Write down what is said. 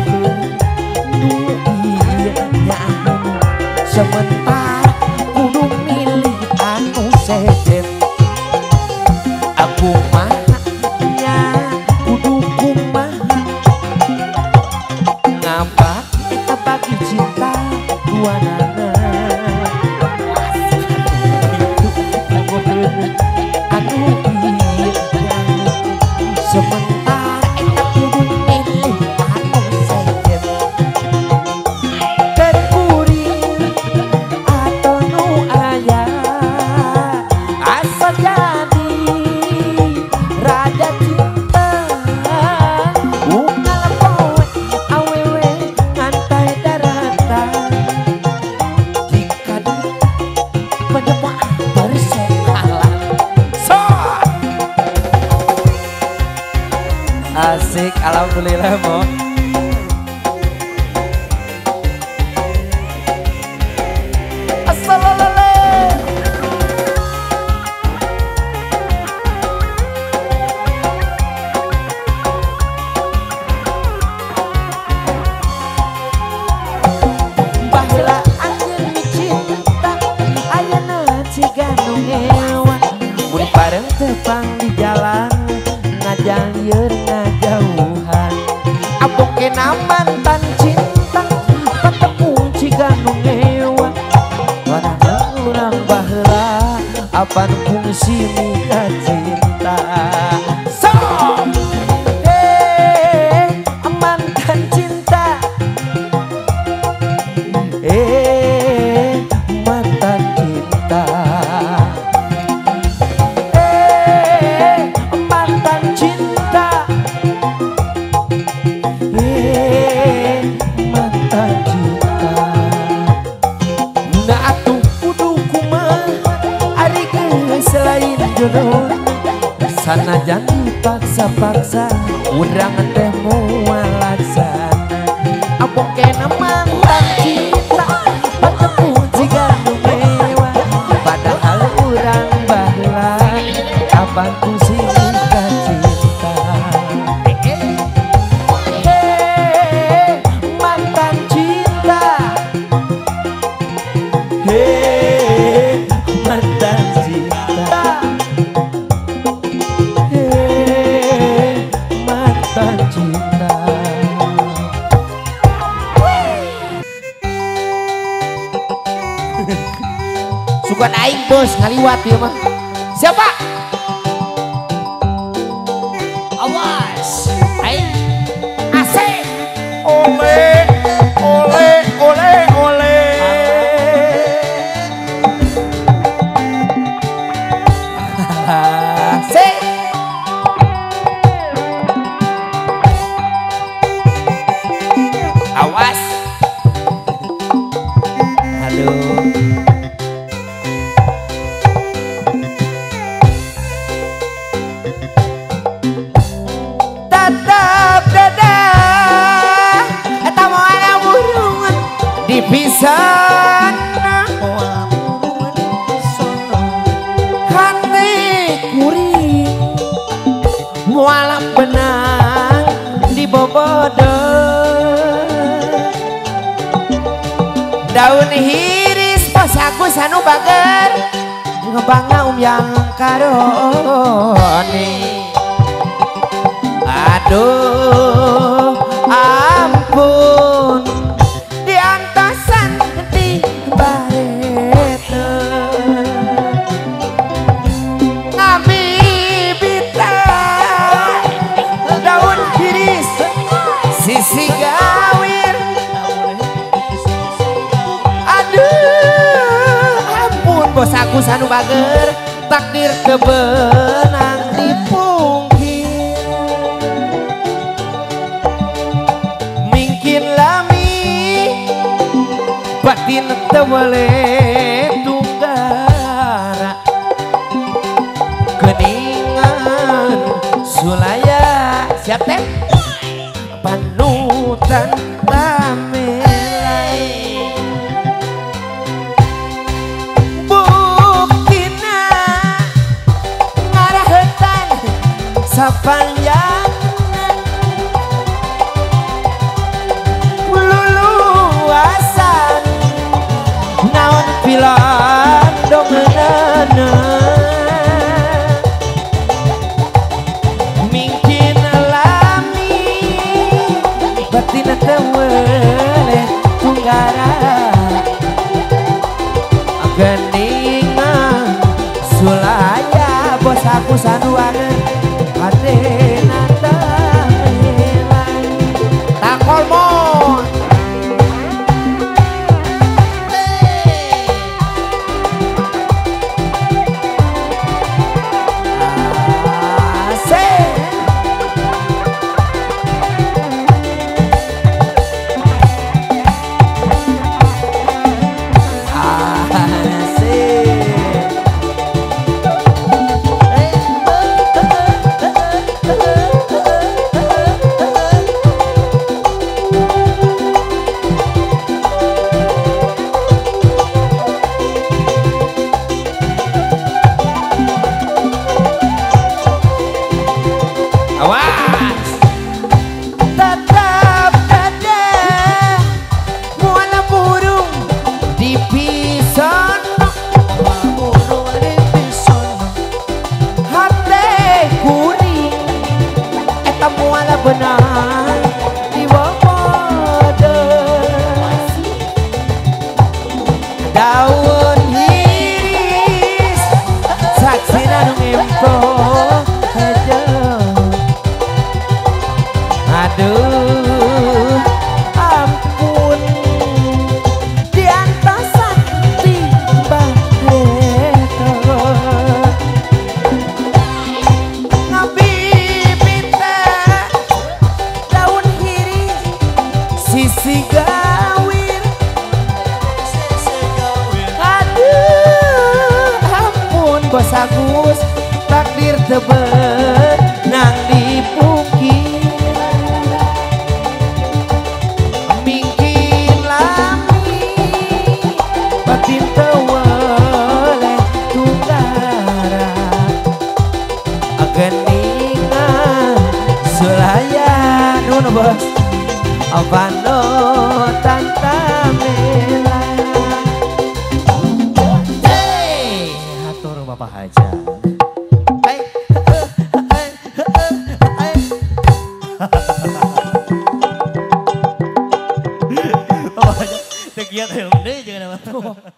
nu iya nyaho sementara kudu milih anu sejen aku mah nya kudu kumaha ngambak kita bagi cinta dua nana anu iya sementara kita kudu milih anu sejen terkuring atau nu aya asal jadi raja cinta unggal poe awewe ngantai daratan jika penyepak bersekalan so asik alhamdulillah mo tepang di jalan ngajalieur ngajauhan abong kena mantan cinta patepung ciga nu ngewa wadana urang baheula apan fungsi mika cinta so mantan cinta mantan cinta sanajan dipaksa-paksa urang teh moal laksana abong kena mantan cinta patepung jiga nu mewah padahal urang baheula kapan pusing ka cinta mantan cinta mantan cinta cinta sugan aing bos ngaliwat ya mah siapa awas aing asik ole ole ole ole asik awas aduh tetap dadah eta moal burung dipisan hati kuring moal benang dibobodor daun hiris pas aku sanu bager ngebangaum yang karoni aduh ampun diantasan di barete ngabibita daun hiris sisi gawir bos aku sanu bager takdir kebenang dipungkir mungkin lami batin tewale tunggara keningan sulaya siap teh panutan tamelai sapanjang bos aku sanuakeun hade nata melan takol mon benar di wapada daun hiris saksi nanu ngempo aja aduh ampun diantas sakti bahreto sisi gawir aduh ampun bos Agus takdir tebet nang dipungkir mungkin lami batin teweleh tunggara geningan sulayan nuno bos Avano tanta mela hey hatur bapak haja hey Tegiat yang deh jangan apa